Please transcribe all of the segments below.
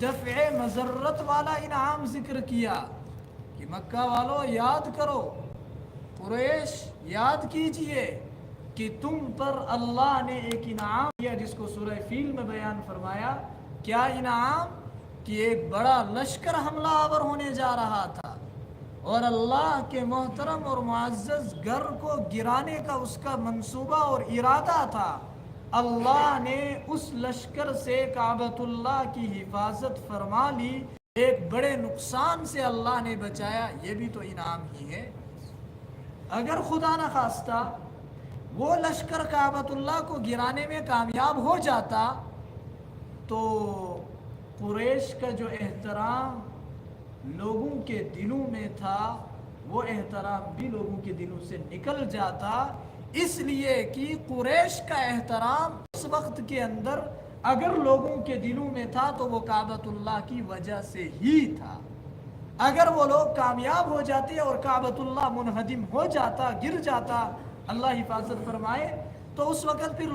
دفع مضرت والا انعام ذکر کیا کہ مکہ والوں یاد کرو، قریش یاد کیجئے کہ تم پر اللہ نے ایک انعام دیا جس کو سورہ فیل میں بیان فرمایا۔ کیا انعام؟ کہ ایک بڑا لشکر حملہ آور ہونے جا رہا تھا اور اللہ کے محترم اور معزز گھر کو گرانے کا اس کا منصوبہ اور ارادہ تھا۔ اللہ نے اس لشکر سے کعبۃ اللہ کی حفاظت فرما لی، ایک بڑے نقصان سے اللہ نے بچایا، یہ بھی تو انعام ہی ہے۔ اگر خدا نہ خواستہ وہ لشکر کعبۃ اللہ کو گرانے میں کامیاب ہو جاتا تو قریش کا جو احترام لوگوں کے دلوں میں تھا وہ احترام بھی لوگوں کے دلوں سے نکل جاتا، اس لیے کہ قریش کا احترام اس وقت کے اندر اگر لوگوں کے دلوں میں تھا تو وہ کعبۃ اللہ کی وجہ سے ہی تھا۔ اگر وہ لوگ کامیاب ہو جاتے اور کعبۃ اللہ منہدم ہو جاتا، گر جاتا، اللہ حفاظت فرمائے، تو اس وقت پھر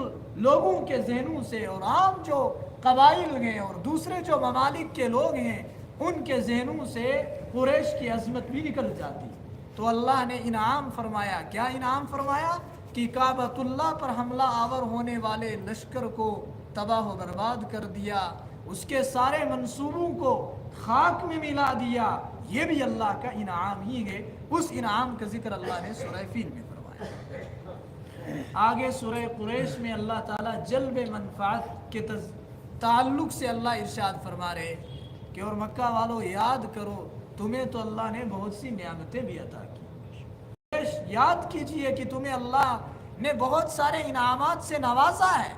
لوگوں کے ذہنوں سے اور عام جو قبائل ہیں اور دوسرے جو ممالک کے لوگ ہیں ان کے ذہنوں سے قریش کی عظمت بھی نکل جاتی۔ تو اللہ نے انعام فرمایا۔ کیا انعام فرمایا؟ کہ کعبۃ اللہ پر حملہ آور ہونے والے لشکر کو تباہ و برباد کر دیا، اس کے سارے منصوبوں کو خاک میں ملا دیا، یہ بھی اللہ کا انعام ہی ہے۔ اس انعام کا ذکر اللہ نے سورہ فیل میں فرمایا۔ آگے سورہ قریش میں اللہ تعالیٰ جلب منفعت کے تعلق سے اللہ ارشاد فرما رہے کہ اور مکہ والوں یاد کرو تمہیں تو اللہ نے بہت سی نعمتیں بھی عطا کی۔ یاد کیجئے کہ تمہیں اللہ نے بہت سارے انعامات سے نوازا ہے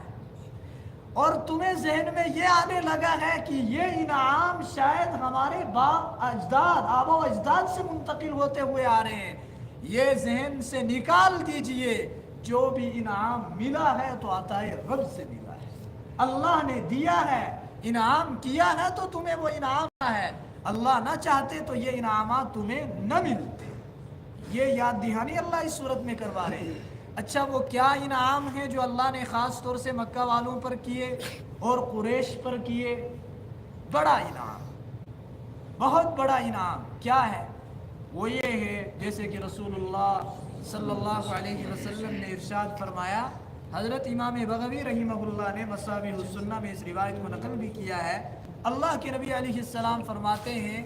اور تمہیں ذہن میں یہ آنے لگا ہے کہ یہ انعام شاید ہمارے آبا و اجداد سے منتقل ہوتے ہوئے آ رہے ہیں۔ یہ ذہن سے نکال دیجئے، جو بھی انعام ملا ہے تو عطا رب سے ملا ہے، اللہ نے دیا ہے، انعام کیا ہے تو تمہیں وہ انعام ہے، اللہ نہ چاہتے تو یہ انعامات تمہیں نہ ملتے۔ یہ یاد دہانی اللہ اس صورت میں کروا رہے ہیں۔ اچھا وہ کیا انعام ہے جو اللہ نے خاص طور سے مکہ والوں پر کیے اور قریش پر کیے؟ بڑا انعام، بہت بڑا انعام کیا ہے؟ وہ یہ ہے جیسے کہ رسول اللہ صلی اللہ علیہ وسلم نے ارشاد فرمایا، حضرت امام بغوی رحمہ اللہ نے مصابیح السنہ میں اس روایت کو نقل بھی کیا ہے۔ اللہ کے نبی علیہ السلام فرماتے ہیں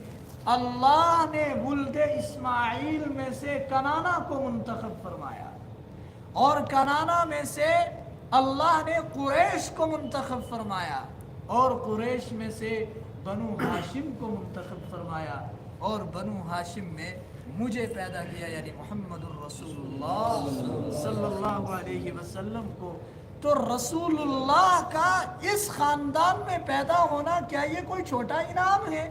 اللہ نے ولد اسماعیل میں سے کنانہ کو منتخب فرمایا اور کنانہ میں سے اللہ نے قریش کو منتخب فرمایا اور قریش میں سے بنو ہاشم کو منتخب فرمایا اور بنو ہاشم میں مجھے پیدا کیا یعنی محمد الرسول اللہ صلی اللہ علیہ وسلم کو۔ تو رسول اللہ کا اس خاندان میں پیدا ہونا کیا یہ کوئی چھوٹا انعام ہے؟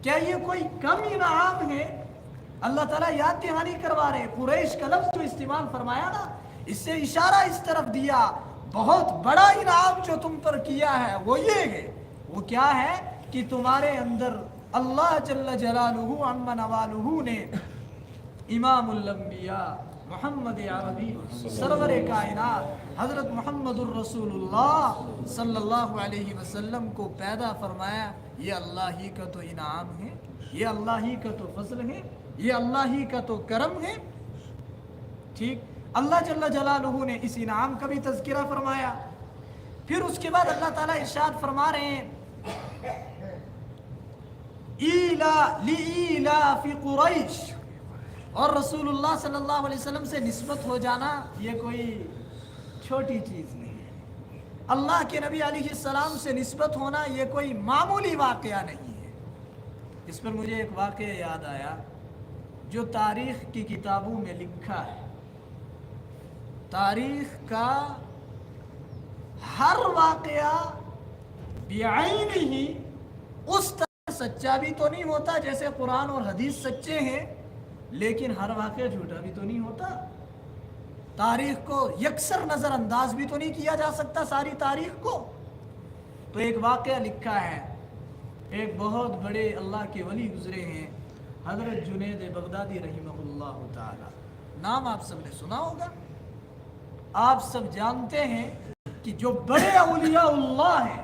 کیا یہ کوئی کم انعام ہے؟ اللہ تعالیٰ یاد دہانی کروا رہے۔ قریش کا لفظ جو استعمال فرمایا نا، اس سے اشارہ اس طرف دیا بہت بڑا انعام جو تم پر کیا ہے وہ یہ ہے۔ وہ کیا ہے؟ کہ تمہارے اندر اللہ جل جلالہ عم نوالہ نے امام الانبیاء محمد عربی سرور کائنات حضرت محمد الرسول اللہ صلی اللہ علیہ وسلم کو پیدا فرمایا۔ یہ اللہ ہی کا تو انعام ہے، یہ اللہ ہی کا تو فضل ہے، یہ اللہ ہی کا تو کرم ہے۔ ٹھیک، اللہ جل جلالہ نے اس انعام کا بھی تذکرہ فرمایا۔ پھر اس کے بعد اللہ تعالیٰ ارشاد فرما رہے ہیں لِإِيلَافِ قُرَيْشٍ، اور رسول اللہ صلی اللہ علیہ وسلم سے نسبت ہو جانا یہ کوئی چھوٹی چیز نہیں ہے۔ اللہ کے نبی علیہ السلام سے نسبت ہونا یہ کوئی معمولی واقعہ نہیں ہے۔ اس پر مجھے ایک واقعہ یاد آیا جو تاریخ کی کتابوں میں لکھا ہے۔ تاریخ کا ہر واقعہ بعینہ ہی اس طرح سچا بھی تو نہیں ہوتا جیسے قرآن اور حدیث سچے ہیں، لیکن ہر واقعہ جھوٹا بھی تو نہیں ہوتا۔ تاریخ کو یکسر نظر انداز بھی تو نہیں کیا جا سکتا ساری تاریخ کو۔ تو ایک واقعہ لکھا ہے، ایک بہت بڑے اللہ کے ولی گزرے ہیں حضرت جنید بغدادی رحمہ اللہ تعالی، نام آپ سب نے سنا ہوگا۔ آپ سب جانتے ہیں کہ جو بڑے اولیاء اللہ ہیں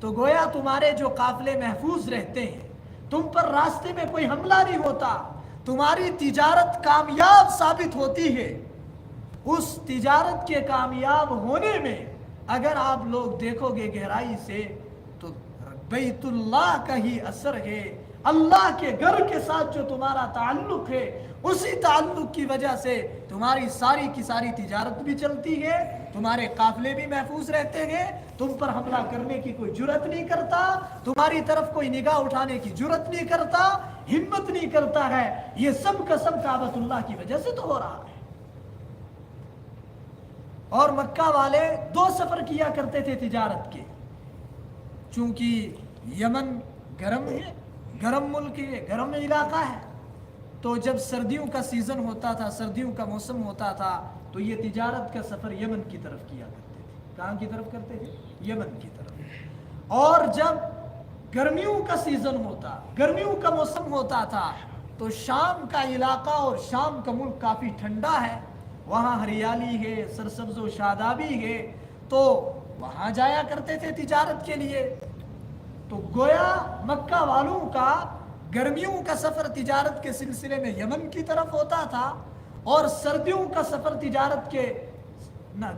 تو گویا تمہارے جو قافلے محفوظ رہتے ہیں، تم پر راستے میں کوئی حملہ نہیں ہوتا، تمہاری تجارت کامیاب ثابت ہوتی ہے۔ اس تجارت کے کامیاب ہونے میں اگر آپ لوگ دیکھو گے گہرائی سے تو بیت اللہ کا ہی اثر ہے، اللہ کے گھر کے ساتھ جو تمہارا تعلق ہے، اسی تعلق کی وجہ سے تمہاری ساری کی ساری تجارت بھی چلتی ہے، تمہارے قافلے بھی محفوظ رہتے ہیں، تم پر حملہ کرنے کی کوئی جرت نہیں کرتا، تمہاری طرف کوئی نگاہ اٹھانے کی جرت نہیں کرتا، ہمت نہیں کرتا ہے۔ یہ سب کا سب کعبۃ اللہ کی وجہ سے تو ہو رہا ہے۔ اور مکہ والے 2 سفر کیا کرتے تھے تجارت کے، چونکہ یمن گرم ہے، گرم ملک ہے، گرم علاقہ ہے، تو جب سردیوں کا سیزن ہوتا تھا، سردیوں کا موسم ہوتا تھا، تو یہ تجارت کا سفر یمن کی طرف کیا کرتے تھے۔ کہاں کی طرف کرتے تھے؟ یمن کی طرف۔ اور جب گرمیوں کا سیزن ہوتا، گرمیوں کا موسم ہوتا تھا، تو شام کا علاقہ اور شام کا ملک کافی ٹھنڈا ہے، وہاں ہریالی ہے، سرسبز و شادابی ہے، تو وہاں جایا کرتے تھے تجارت کے لیے۔ تو گویا مکہ والوں کا گرمیوں کا سفر تجارت کے سلسلے میں یمن کی طرف ہوتا تھا، اور سردیوں کا سفر تجارت کے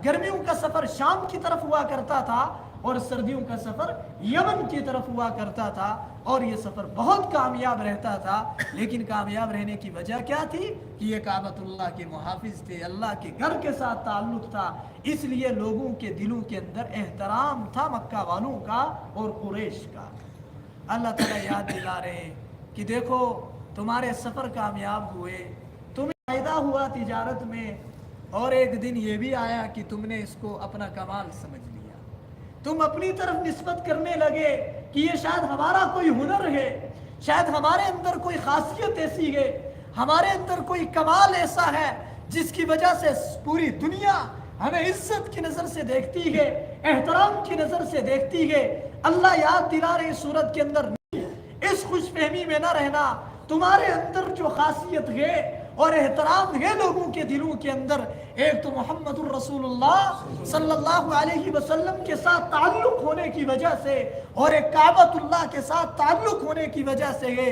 گرمیوں کا سفر شام کی طرف ہوا کرتا تھا، اور سردیوں کا سفر یمن کی طرف ہوا کرتا تھا، اور یہ سفر بہت کامیاب رہتا تھا۔ لیکن کامیاب رہنے کی وجہ کیا تھی؟ کہ یہ کعبۃ اللہ کے محافظ تھے، اللہ کے گھر کے ساتھ تعلق تھا، اس لیے لوگوں کے دلوں کے اندر احترام تھا مکہ والوں کا اور قریش کا۔ اللہ تعالیٰ یاد دلا رہے ہیں کہ دیکھو تمہارے سفر کامیاب ہوئے، تمہیں فائدہ ہوا تجارت میں، اور ایک دن یہ بھی آیا کہ تم نے اس کو اپنا کمال سمجھ لیا، تم اپنی طرف نسبت کرنے لگے کہ یہ شاید ہمارا کوئی ہنر ہے، شاید ہمارے اندر کوئی خاصیت ایسی ہے، ہمارے اندر کوئی کمال ایسا ہے جس کی وجہ سے پوری دنیا ہمیں عزت کی نظر سے دیکھتی ہے، احترام کی نظر سے دیکھتی ہے۔ اللہ یاد دلا رہے سورت کے اندر، اس خوش فہمی میں نہ رہنا، تمہارے اندر جو خاصیت ہے اور احترام ہے لوگوں کے دلوں کے اندر، ایک تو محمد الرسول اللہ صلی اللہ علیہ وسلم کے ساتھ تعلق ہونے کی وجہ سے، اور ایک کعبۃ اللہ کے ساتھ تعلق ہونے کی وجہ سے ہے۔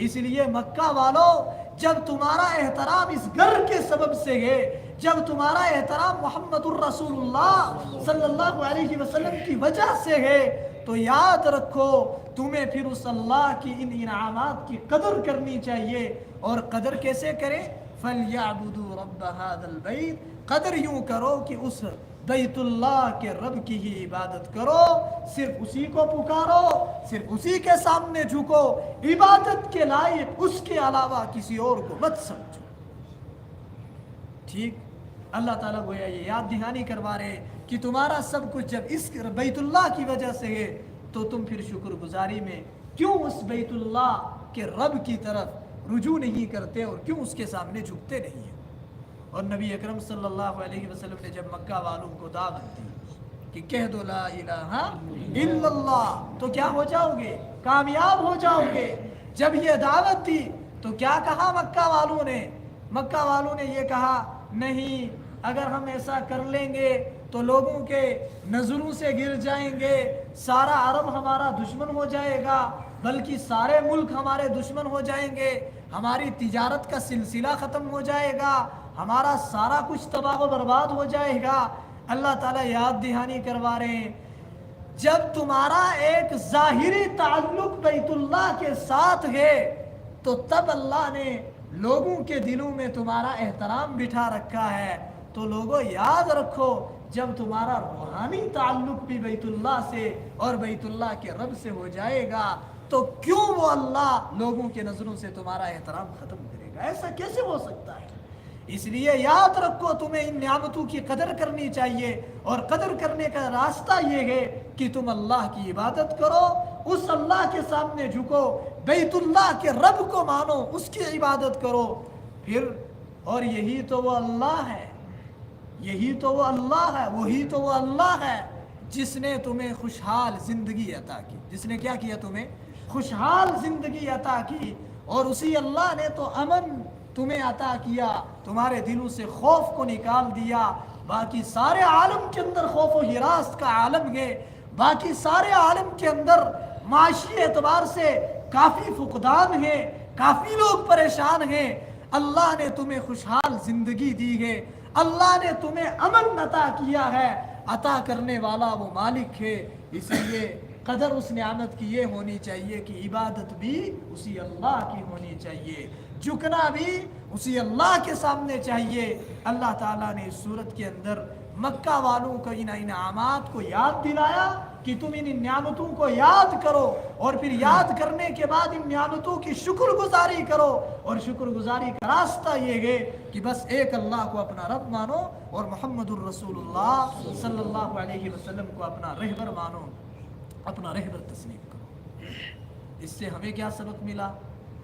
اس لیے مکہ والوں، جب تمہارا احترام اس گھر کے سبب سے ہے، جب تمہارا احترام محمد الرسول اللہ صلی اللہ علیہ وسلم کی وجہ سے ہے، تو یاد رکھو تمہیں پھر اس اللہ کی ان انعامات کی قدر کرنی چاہیے۔ اور قدر کیسے کریں؟ فَلْيَعْبُدُوا رَبَّ هَذَا الْبَيْتِ، قدر یوں کرو کہ اس بیت اللہ کے رب کی ہی عبادت کرو، صرف اسی کو پکارو، صرف اسی کے سامنے جھکو، عبادت کے لائق اس کے علاوہ کسی اور کو مت سمجھو۔ ٹھیک؟ اللہ تعالیٰ گویا یہ یاد دہانی کروا رہے کہ تمہارا سب کچھ جب اس بیت اللہ کی وجہ سے ہے، تو تم پھر شکر گزاری میں کیوں اس بیت اللہ کے رب کی طرف رجوع نہیں کرتے، اور کیوں اس کے سامنے جھکتے نہیں ہیں؟ اور نبی اکرم صلی اللہ علیہ وسلم نے جب مکہ والوں کو دعوت دی کہ کہہ دو لا الہ الا اللہ، تو کیا ہو جاؤ گے؟ کامیاب ہو جاؤ گے۔ جب یہ دعوت دی تو کیا کہا مکہ والوں نے؟ مکہ والوں نے یہ کہا، نہیں، اگر ہم ایسا کر لیں گے تو لوگوں کے نظروں سے گر جائیں گے، سارا عرب ہمارا دشمن ہو جائے گا، بلکہ سارے ملک ہمارے دشمن ہو جائیں گے، ہماری تجارت کا سلسلہ ختم ہو جائے گا، ہمارا سارا کچھ تباہ و برباد ہو جائے گا۔ اللہ تعالیٰ یاد دہانی کروا رہے ہیں، جب تمہارا ایک ظاہری تعلق بیت اللہ کے ساتھ ہے، تو تب اللہ نے لوگوں کے دلوں میں تمہارا احترام بٹھا رکھا ہے۔ تو لوگوں یاد رکھو، جب تمہارا روحانی تعلق بھی بیت اللہ سے اور بیت اللہ کے رب سے ہو جائے گا، تو کیوں وہ اللہ لوگوں کے نظروں سے تمہارا احترام ختم کرے گا؟ ایسا کیسے ہو سکتا ہے؟ اس لیے یاد رکھو، تمہیں ان نعمتوں کی قدر کرنی چاہیے، اور قدر کرنے کا راستہ یہ ہے کہ تم اللہ کی عبادت کرو، اس اللہ کے سامنے جھکو، بیت اللہ کے رب کو مانو، اس کی عبادت کرو پھر۔ اور یہی تو وہ اللہ ہے، یہی تو وہ اللہ ہے، وہی تو وہ اللہ ہے جس نے تمہیں خوشحال زندگی عطا کی، جس نے کیا کیا؟ تمہیں خوشحال زندگی عطا کی، اور اسی اللہ نے تو امن تمہیں عطا کیا، تمہارے دلوں سے خوف کو نکال دیا۔ باقی سارے عالم کے اندر خوف و ہراس کا عالم ہے، باقی سارے عالم کے اندر معاشی اعتبار سے کافی فقدان ہے، کافی لوگ پریشان ہیں، اللہ نے تمہیں خوشحال زندگی دی ہے، اللہ نے تمہیں امن عطا کیا ہے، عطا کرنے والا وہ مالک ہے، اس لیے قدر اس نعمت کی یہ ہونی چاہیے کہ عبادت بھی اسی اللہ کی ہونی چاہیے، جھکنا بھی اسی اللہ کے سامنے چاہیے۔ اللہ تعالیٰ نے اس صورت کے اندر مکہ والوں کو ان انعامات کو یاد دلایا کہ تم ان نعمتوں کو یاد کرو، اور پھر یاد کرنے کے بعد ان نعمتوں کی شکر گزاری کرو، اور شکر گزاری کا راستہ یہ ہے کہ بس ایک اللہ کو اپنا رب مانو اور محمد الرسول اللہ صلی اللہ علیہ وسلم کو اپنا رہبر مانو، اپنا رہبر تسلیم کرو۔ اس سے ہمیں کیا سبق ملا؟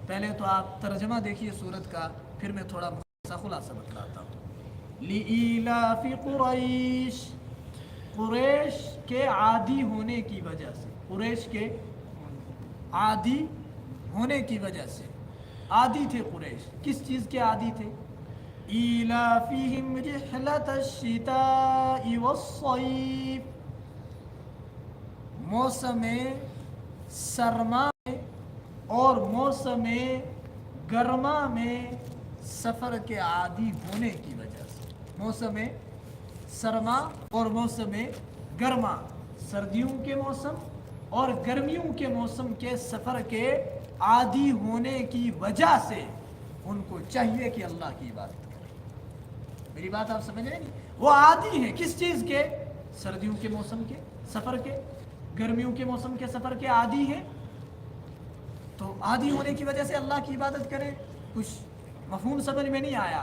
پہلے تو آپ ترجمہ دیکھیے سورت کا، پھر میں تھوڑا خلاصہ بتلاتا ہوں۔ لِإِيلَافِ قُرَيْشٍ، قریش کے عادی ہونے کی وجہ سے، قریش کے عادی ہونے کی وجہ سے، عادی تھے قریش، کس چیز کے عادی تھے؟ إِيلَافِهِمْ رِحْلَةَ الشِّتَاءِ وَالصَّيْفِ، موسم سرما میں اور موسم گرما میں سفر کے عادی ہونے کی وجہ سے، موسم سرما اور موسم گرما، سردیوں کے موسم اور گرمیوں کے موسم کے سفر کے عادی ہونے کی وجہ سے ان کو چاہیے کہ اللہ کی عبادت کریں۔ میری بات آپ سمجھ رہے ہیں؟ وہ عادی ہیں کس چیز کے؟ سردیوں کے موسم کے سفر کے، گرمیوں کے موسم کے سفر کے عادی ہیں، تو عادی ہونے کی وجہ سے اللہ کی عبادت کریں۔ کچھ مفہوم سمجھ میں نہیں آیا؟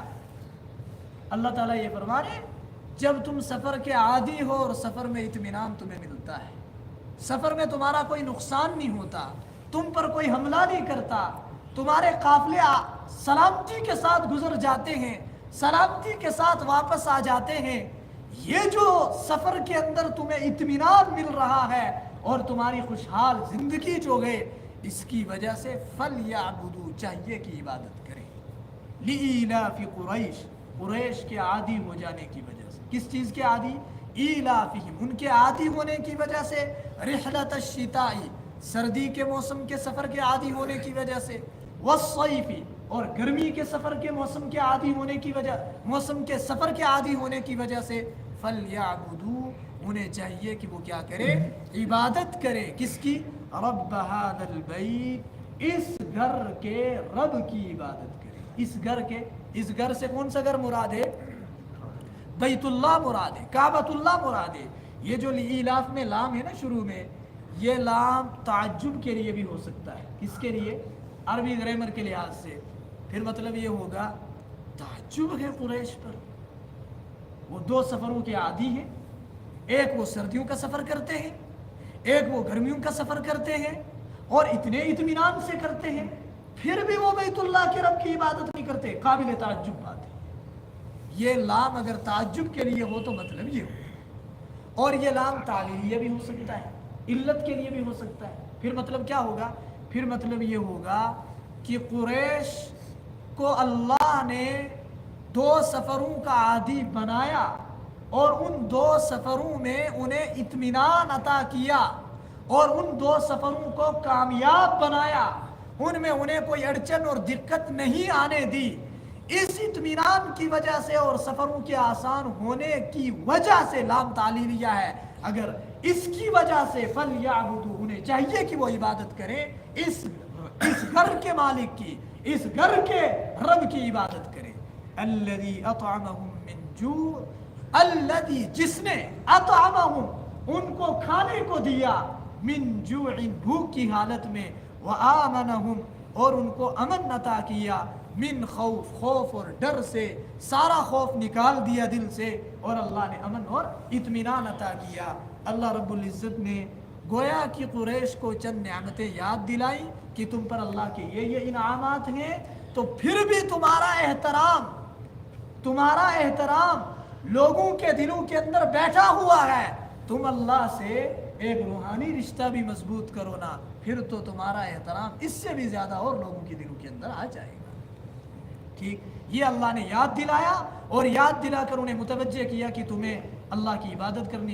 اللہ تعالیٰ یہ فرما رہے ہیں جب تم سفر کے عادی ہو اور سفر میں اطمینان تمہیں ملتا ہے، سفر میں تمہارا کوئی نقصان نہیں ہوتا، تم پر کوئی حملہ نہیں کرتا، تمہارے قافلے سلامتی کے ساتھ گزر جاتے ہیں، سلامتی کے ساتھ واپس آ جاتے ہیں، یہ جو سفر کے اندر تمہیں اطمینان مل رہا ہے اور تمہاری خوشحال زندگی جو ہے، اس کی وجہ سے فَلْيَعْبُدُوا، چاہیے کہ عبادت کریں۔ لِإِيلَافِ قُرَيْشٍ، قریش کے عادی ہو جانے کی وجہ سے، کس چیز کے عادی؟ ایلافہم، ان کے عادی ہونے کی وجہ سے، رحلت الشتاء، سردی کے موسم کے سفر کے عادی ہونے کی وجہ سے، والصیف، اور گرمی کے سفر کے موسم کے عادی ہونے کی وجہ، موسم کے سفر کے عادی ہونے کی وجہ سے، فلیعبدوا، انہیں چاہیے کہ وہ کیا کرے؟ عبادت کرے، کس کی؟ رب ھذا البیت، اس گھر کے رب کی عبادت کرے۔ اس گھر کے، اس گھر سے کون سا گھر مراد ہے؟ بیت اللہ مراد ہے، کعبۃ اللہ مراد ہے۔ یہ جو لإیلاف میں لام ہے نا شروع میں، یہ لام تعجب کے لیے بھی ہو سکتا ہے۔ کس کے لیے؟ عربی گرامر کے لحاظ سے، پھر مطلب یہ ہوگا تعجب ہے قریش پر، وہ دو سفروں کے عادی ہیں، ایک وہ سردیوں کا سفر کرتے ہیں، ایک وہ گرمیوں کا سفر کرتے ہیں، اور اتنے اطمینان سے کرتے ہیں، پھر بھی وہ بیت اللہ کے رب کی عبادت نہیں کرتے۔ قابل تعجب بات ہے۔ یہ لام اگر تعجب کے لیے ہو تو مطلب یہ ہو، اور یہ لام تعلیلیہ بھی ہو سکتا ہے، علت کے لیے بھی ہو سکتا ہے۔ پھر مطلب کیا ہوگا؟ پھر مطلب یہ ہوگا کہ قریش کو اللہ نے دو سفروں کا عادی بنایا اور ان دو سفروں میں انہیں اطمینان عطا کیا اور ان دو سفروں کو کامیاب بنایا، ان میں انہیں کوئی اڑچن اور دقت نہیں آنے دی۔ اس اطمینان کی وجہ سے اور سفروں کے آسان ہونے کی وجہ سے لام تعلیلیہ ہے۔ اگر اس کی وجہ سے فَلْيَعْبُدُوا، انہیں چاہیے کہ وہ عبادت کریں اس گھر کے مالک کی، اس گھر کے رب کی عبادت کریں۔ الَّذِي أَطْعَمَهُم مِّن جُوعٍ، الَّذِي، جس نے اطعمہم، ان کو کھانے کو دیا، من جوع، بھوک کی حالت میں، وآمنہم، اور ان کو امن عطا کیا، من خوف، خوف اور ڈر سے، سارا خوف نکال دیا دل سے، اور اللہ نے امن اور اطمینان عطا کیا۔ اللہ رب العزت نے گویا کہ قریش کو چند نعمتیں یاد دلائی کہ تم پر اللہ کے یہ انعامات ہیں، تو پھر بھی تمہارا احترام لوگوں کے دلوں کے اندر بیٹھا ہوا ہے، تم اللہ سے ایک روحانی رشتہ بھی مضبوط کرو نا، پھر تو تمہارا احترام اس سے بھی زیادہ اور لوگوں کے دلوں کے اندر آ جائے گا۔ ٹھیک، یہ اللہ نے یاد دلایا اور یاد دلا کر انہیں متوجہ کیا کہ تمہیں اللہ کی عبادت کرنی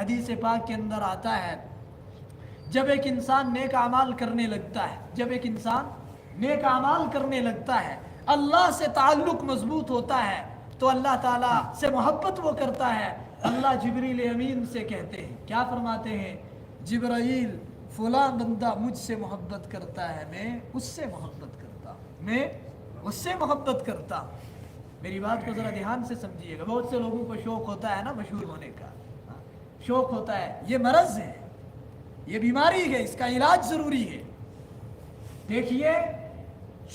حدیث پاک کے اندر آتا ہے جب ایک انسان نیک اعمال کرنے لگتا ہے، جب ایک انسان نیک اعمال کرنے لگتا ہے، اللہ سے تعلق مضبوط ہوتا ہے تو اللہ تعالیٰ سے محبت وہ کرتا ہے۔ اللہ جبریل امین سے کہتے ہیں، کیا فرماتے ہیں؟ جبرائیل فلاں بندہ مجھ سے محبت کرتا ہے، میں اس سے محبت کرتا ہوں، میں اس سے محبت کرتا ہوں۔ میری بات کو ذرا دھیان سے سمجھیے گا۔ بہت سے لوگوں کو شوق ہوتا ہے نا مشہور ہونے کا، شوق ہوتا ہے، یہ مرض ہے، یہ بیماری ہے، اس کا علاج ضروری ہے۔ دیکھیے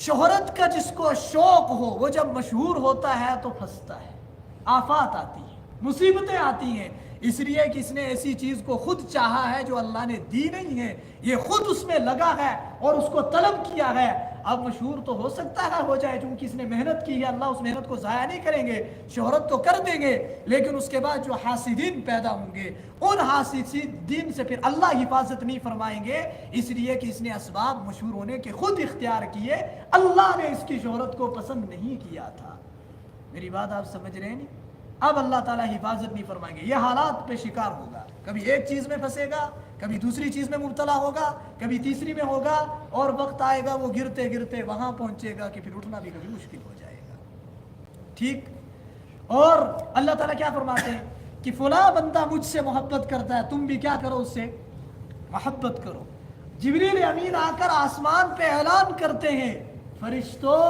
شہرت کا جس کو شوق ہو وہ جب مشہور ہوتا ہے تو پھنستا ہے، آفات آتی ہیں، مصیبتیں آتی ہیں، اس لیے کہ اس نے ایسی چیز کو خود چاہا ہے جو اللہ نے دی نہیں ہے، یہ خود اس میں لگا ہے اور اس کو طلب کیا ہے۔ اب مشہور تو ہو سکتا ہے ہو جائے چونکہ اس نے محنت کی ہے، اللہ اس محنت کو ضائع نہیں کریں گے، شہرت تو کر دیں گے، لیکن اس کے بعد جو حاسدین پیدا ہوں گے ان حاسدین سے پھر اللہ حفاظت نہیں فرمائیں گے، اس لیے کہ اس نے اسباب مشہور ہونے کے خود اختیار کیے، اللہ نے اس کی شہرت کو پسند نہیں کیا تھا۔ میری بات آپ سمجھ رہے ہیں نہیں؟ اب اللہ تعالیٰ حفاظت نہیں فرمائیں گے، یہ حالات پہ شکار ہوگا، کبھی ایک چیز میں پھنسے گا، کبھی دوسری چیز میں مبتلا ہوگا، کبھی تیسری میں ہوگا، اور وقت آئے گا وہ گرتے گرتے وہاں پہنچے گا کہ پھر اٹھنا بھی کبھی مشکل ہو جائے گا۔ ٹھیک؟ اور اللہ تعالیٰ کیا فرماتے ہیں کہ فلاں بندہ مجھ سے محبت کرتا ہے، تم بھی کیا کرو، اس سے محبت کرو۔ جبریل امین آ کر آسمان پہ اعلان کرتے ہیں، فرشتوں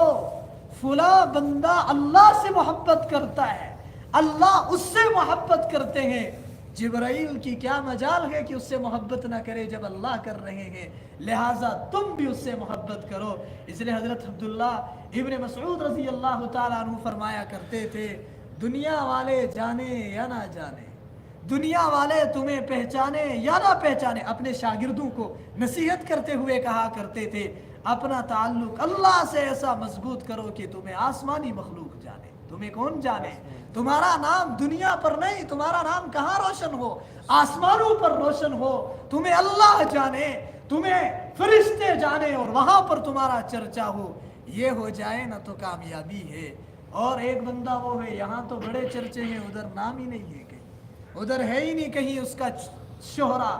فلاں بندہ اللہ سے محبت کرتا ہے، اللہ اس سے محبت کرتے ہیں۔ جبرائیل کی کیا مجال ہے کہ اس سے محبت نہ کرے جب اللہ کر رہے ہیں، لہٰذا تم بھی اس سے محبت کرو۔ اس لیے حضرت عبداللہ ابن مسعود رضی اللہ تعالیٰ عنہ فرمایا کرتے تھے، دنیا والے جانے یا نہ جانے، دنیا والے تمہیں پہچانے یا نہ پہچانے، اپنے شاگردوں کو نصیحت کرتے ہوئے کہا کرتے تھے، اپنا تعلق اللہ سے ایسا مضبوط کرو کہ تمہیں آسمانی مخلوق جانے، تمہیں کون جانے؟ تمہارا نام دنیا پر نہیں، تمہارا نام کہاں روشن ہو؟ آسمانوں پر روشن ہو، تمہیں اللہ جانے، تمہیں فرشتے جانے، اور وہاں پر تمہارا چرچا ہو۔ یہ ہو جائے نا تو کامیابی ہے۔ اور ایک بندہ وہ ہے، یہاں تو بڑے چرچے ہیں، ادھر نام ہی نہیں ہے، کہیں ادھر ہے ہی نہیں کہیں اس کا شہرہ،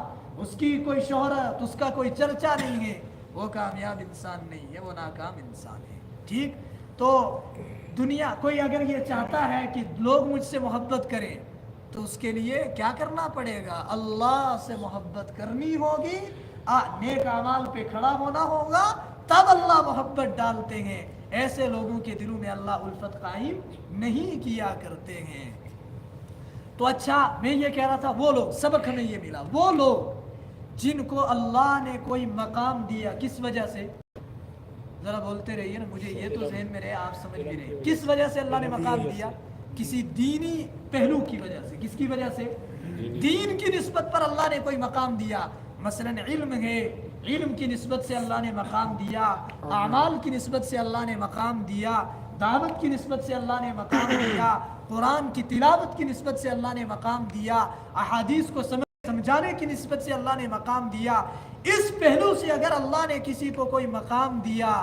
اس کی کوئی شہرت، اس کا کوئی چرچا نہیں ہے، وہ کامیاب انسان نہیں ہے، وہ ناکام انسان ہے۔ ٹھیک؟ تو دنیا کوئی اگر یہ چاہتا ہے کہ لوگ مجھ سے محبت کریں تو اس کے لیے کیا کرنا پڑے گا؟ اللہ سے محبت کرنی ہوگی، نیک اعمال پہ کھڑا ہونا ہوگا، تب اللہ محبت ڈالتے ہیں۔ ایسے لوگوں کے دلوں میں اللہ الفت قائم نہیں کیا کرتے ہیں۔ تو اچھا میں یہ کہہ رہا تھا، وہ لوگ، سبق ہمیں یہ ملا، وہ لوگ جن کو اللہ نے کوئی مقام دیا، کس وجہ سے؟ ذرا بولتے رہیے نا، مجھے یہ تو ذہن میں رہے، آپ سمجھ بھی رہے، کس وجہ سے اللہ نے مقام دیا؟ کسی دینی پہلو کی وجہ سے۔ کس کی وجہ سے؟ دین کی نسبت پر اللہ نے کوئی مقام دیا، مثلا علم ہے، علم کی نسبت سے اللہ نے مقام دیا، اعمال کی نسبت سے اللہ نے مقام دیا، دعوت کی نسبت سے اللہ نے مقام دیا، قرآن کی تلاوت کی نسبت سے اللہ نے مقام دیا، احادیث کو سمجھانے کی نسبت سے اللہ نے مقام دیا۔ اس پہلو سے اگر اللہ نے کسی کو کوئی مقام دیا،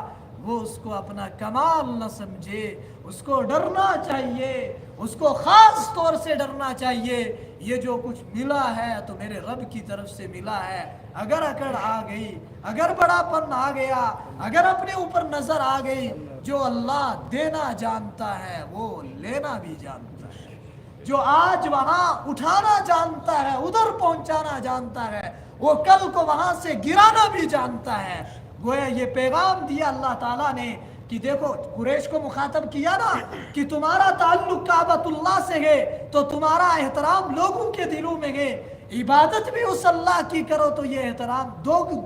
وہ اس کو اپنا کمال نہ سمجھے، اس کو ڈرنا چاہیے، اس کو خاص طور سے ڈرنا چاہیے، یہ جو کچھ ملا ہے تو میرے رب کی طرف سے ملا ہے۔ اگر اکڑ آ گئی، اگر بڑا پن آ گیا، اگر اپنے اوپر نظر آ گئی، جو اللہ دینا جانتا ہے وہ لینا بھی جانتا ہے، جو آج وہاں اٹھانا جانتا ہے، ادھر پہنچانا جانتا ہے، وہ کل کو وہاں سے گرانا بھی جانتا ہے۔ گویا یہ پیغام دیا اللہ تعالیٰ نے کہ دیکھو، قریش کو مخاطب کیا نا کہ تمہارا تعلق کعبۃ اللہ سے ہے تو تمہارا احترام لوگوں کے دلوں میں ہے، عبادت بھی اس اللہ کی کرو تو یہ احترام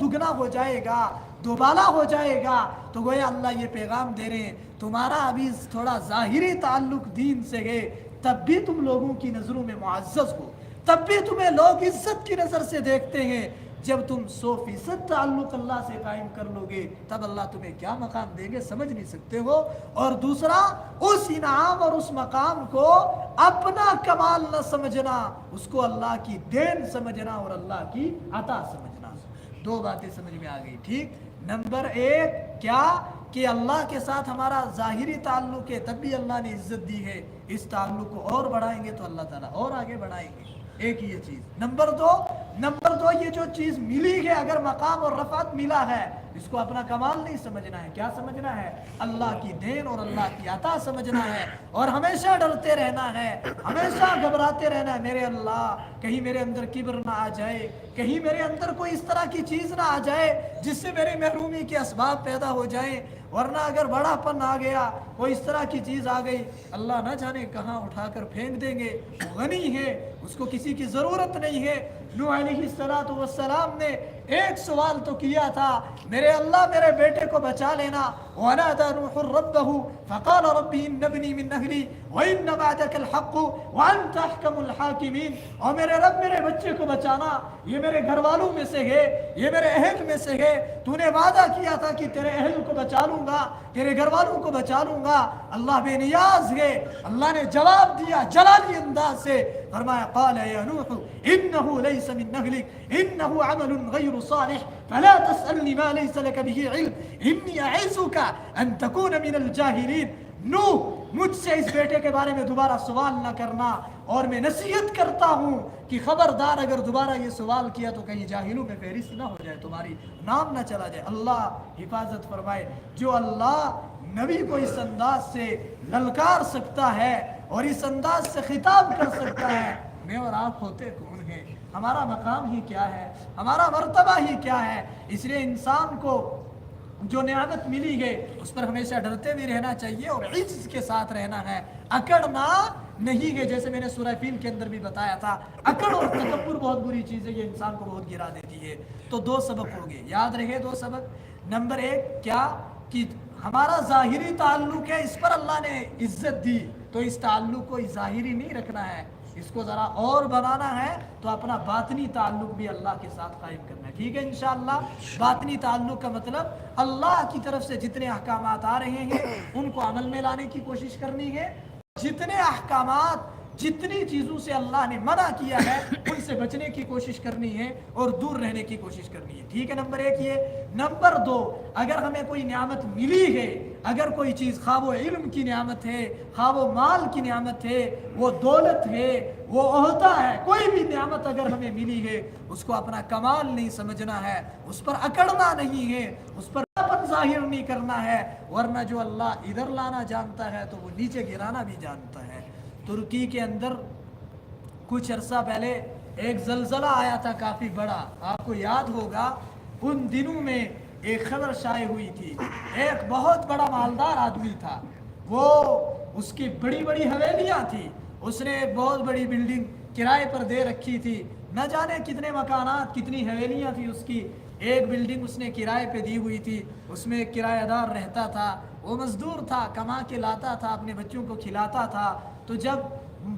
دگنا ہو جائے گا، دوبالا ہو جائے گا۔ تو گویا اللہ یہ پیغام دے رہے ہیں، تمہارا ابھی تھوڑا ظاہری تعلق دین سے ہے، تب بھی تم لوگوں کی نظروں میں معزز ہو، تب بھی تمہیں لوگ عزت کی نظر سے دیکھتے ہیں۔ جب تم 100% تعلق اللہ سے قائم کر لو گے تب اللہ تمہیں کیا مقام دیں گے سمجھ نہیں سکتے ہو۔ اور دوسرا، اس انعام اور اس مقام کو اپنا کمال نہ سمجھنا، اس کو اللہ کی دین سمجھنا اور اللہ کی عطا سمجھنا۔ دو باتیں سمجھ میں آ گئی۔ ٹھیک؟ نمبر ایک کیا کہ اللہ کے ساتھ ہمارا ظاہری تعلق ہے، تب بھی اللہ نے عزت دی ہے، اس تعلق کو اور بڑھائیں گے تو اللہ تعالیٰ اور آگے بڑھائیں گے۔ ایک یہ چیز. نمبر دو یہ جو چیز ملی ہے اگر مقام اور رفعت ملا ہے اس کو اپنا کمال نہیں سمجھنا ہے. کیا سمجھنا ہے؟ اللہ کی دین اور اللہ کی عطا سمجھنا ہے اور ہمیشہ ڈرتے رہنا ہے, ہمیشہ گھبراتے رہنا ہے, میرے اللہ کہیں میرے اندر کبر نہ آ جائے, کہیں میرے اندر کوئی اس طرح کی چیز نہ آ جائے جس سے میری محرومی کے اسباب پیدا ہو جائیں, ورنہ اگر بڑا پن آ گیا کوئی اس طرح کی چیز آ گئی اللہ نہ جانے کہاں اٹھا کر پھینک دیں گے. وہ غنی ہے, اس کو کسی کی ضرورت نہیں ہے. نوح علیہ السلام نے ایک سوال تو کیا تھا, میرے اللہ میرے بیٹے کو بچا لینا. وَنَادَى نُوحٌ رَبَّهُ فَقَالَ رَبِّ إِنَّ ابْنِي مِنْ أَهْلِي وَإِنَّ وَعْدَكَ الْحَقُّ وَأَنْتَ أَحْكَمُ الْحَاكِمِينَ. اور میرے رب میرے بچے کو بچانا, یہ میرے گھر والوں میں سے ہے, یہ میرے اہل میں سے ہے, تو نے وعدہ کیا تھا کہ تیرے اہل کو بچا لوں گا, تیرے گھر والوں کو بچا لوں گا. اللہ بے نیاز ہے, اللہ نے جواب دیا جلالی انداز سے, فرمایا قال یا نوح انه ليس من اهلك انه عمل غير صالح فلا تسألني ما ليس لك به علم اني اعظك ان تكون من الجاهلين. نوح مجھ سے اس بیٹے کے بارے میں دوبارہ سوال نہ کرنا, اور میں نصیحت کرتا ہوں کہ خبردار اگر دوبارہ یہ سوال کیا تو کہیں جاہلوں میں فہرست نہ ہو جائے, تمہاری نام نہ چلا جائے. اللہ حفاظت فرمائے. جو اللہ نبی کو اس انداز سے للکار سکتا ہے اور اس انداز سے خطاب کر سکتا ہے, میں اور آپ ہوتے کون ہیں؟ ہمارا مقام ہی کیا ہے, ہمارا مرتبہ ہی کیا ہے؟ اس لیے انسان کو جو نعمت ملی ہے اس پر ہمیشہ ڈرتے بھی رہنا چاہیے اور عجز کے ساتھ رہنا ہے, اکڑنا نہیں ہے. جیسے میں نے سورہ فیل کے اندر بھی بتایا تھا, اکڑ اور تکبر بہت بری چیز ہے, یہ انسان کو بہت گرا دیتی ہے. تو دو سبق ہو گئے, یاد رہے دو سبق. نمبر ایک کیا کہ ہمارا ظاہری تعلق ہے, اس پر اللہ نے عزت دی, تو اس تعلق کو ظاہری نہیں رکھنا ہے, اس کو ذرا اور بنانا ہے, تو اپنا باطنی تعلق بھی اللہ کے ساتھ قائم کرنا ہے. ٹھیک ہے انشاءاللہ. باطنی تعلق کا مطلب اللہ کی طرف سے جتنے احکامات آ رہے ہیں ان کو عمل میں لانے کی کوشش کرنی ہے, جتنے احکامات جتنی چیزوں سے اللہ نے منع کیا ہے ان سے بچنے کی کوشش کرنی ہے اور دور رہنے کی کوشش کرنی ہے. ٹھیک ہے, نمبر ایک یہ. نمبر دو, اگر ہمیں کوئی نعمت ملی ہے, اگر کوئی چیز خواہ وہ علم کی نعمت ہے, خواہ وہ مال کی نعمت ہے, وہ دولت ہے, وہ عہدہ ہے, کوئی بھی نعمت اگر ہمیں ملی ہے اس کو اپنا کمال نہیں سمجھنا ہے, اس پر اکڑنا نہیں ہے, اس پر اپن ظاہر نہیں کرنا ہے, ورنہ جو اللہ ادھر لانا جانتا ہے تو وہ نیچے گرانا بھی جانتا ہے. ترکی کے اندر کچھ عرصہ پہلے ایک زلزلہ آیا تھا کافی بڑا, آپ کو یاد ہوگا. ان دنوں میں ایک خبر شائع ہوئی تھی, ایک بہت بڑا مالدار آدمی تھا, وہ اس کی بڑی بڑی حویلیاں تھی, اس نے ایک بہت بڑی بلڈنگ کرائے پر دے رکھی تھی, نہ جانے کتنے مکانات کتنی حویلیاں تھی اس کی. ایک بلڈنگ اس نے کرائے پہ دی ہوئی تھی, اس میں ایک کرایہ دار رہتا تھا, وہ مزدور تھا, کما کے لاتا تھا, اپنے بچوں کو کھلاتا تھا. تو جب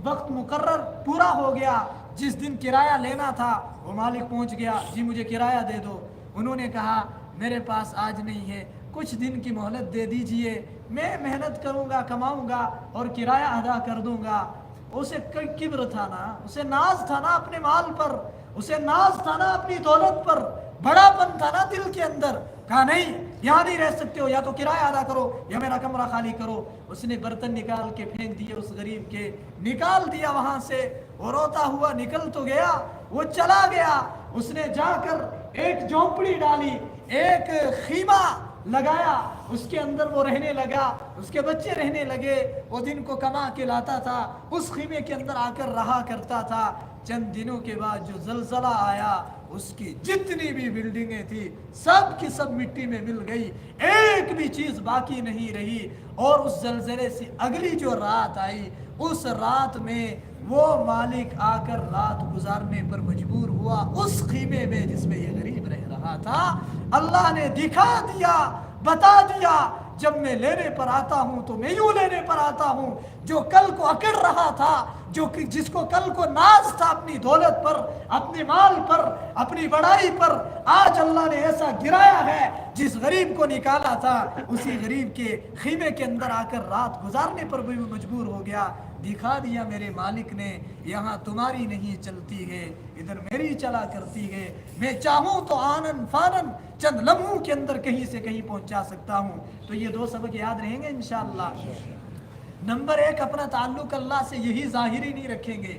وقت مقرر پورا ہو گیا, جس دن کرایہ لینا تھا, وہ مالک پہنچ گیا, جی مجھے کرایہ دے دو. انہوں نے کہا میرے پاس آج نہیں ہے, کچھ دن کی مہلت دے دیجئے, میں محنت کروں گا, کماؤں گا اور کرایہ ادا کر دوں گا. اسے کبر تھا نا, اسے ناز تھا نا اپنے مال پر, اسے ناز تھا نا اپنی دولت پر, بڑا پن تھا نا دل کے اندر. کہا نہیں, یہاں نہیں رہ سکتے ہو, یا تو کرایہ ادا کرو یا میرا کمرہ خالی کرو. اس نے برتن نکال کے پھینک دیے اس غریب کے, نکال دیا وہاں سے, وہ روتا ہوا نکل تو گیا, وہ چلا گیا. اس نے جا کر ایک جھونپڑی ڈالی, ایک خیمہ لگایا, اس کے اندر وہ رہنے لگا, اس کے بچے رہنے لگے. وہ دن کو کما کے لاتا تھا, اس خیمے کے اندر آ کر رہا کرتا تھا. چند دنوں کے بعد جو زلزلہ آیا, اس کی جتنی بھی بلڈنگیں تھی سب کی سب مٹی میں مل گئی, ایک بھی چیز باقی نہیں رہی. اور اس زلزلے سے اگلی جو رات آئی, اس رات میں وہ مالک آ کر رات گزارنے پر مجبور ہوا اس خیمے میں جس میں یہ غریب رہ رہا تھا. اللہ نے دکھا دیا, بتا دیا, جب میں لینے پر آتا ہوں تو میں یوں لینے پر آتا ہوں. جو کل کو اکڑ رہا تھا, جس کو کل کو ناز تھا اپنی دولت پر, اپنے مال پر, اپنی بڑائی پر, آج اللہ نے ایسا گرایا ہے. جس غریب کو نکالا تھا اسی غریب کے خیمے کے اندر آ کر رات گزارنے پر بھی مجبور ہو گیا. دکھا دیا میرے مالک نے, یہاں تمہاری نہیں چلتی ہے, ادھر میری چلا کرتی ہے. میں چاہوں تو آنن فانن چند لمحوں کے اندر کہیں سے کہیں پہنچا سکتا ہوں. تو یہ دو سبق یاد رہیں گے انشاءاللہ. نمبر ایک, اپنا تعلق اللہ سے یہی ظاہری نہیں رکھیں گے,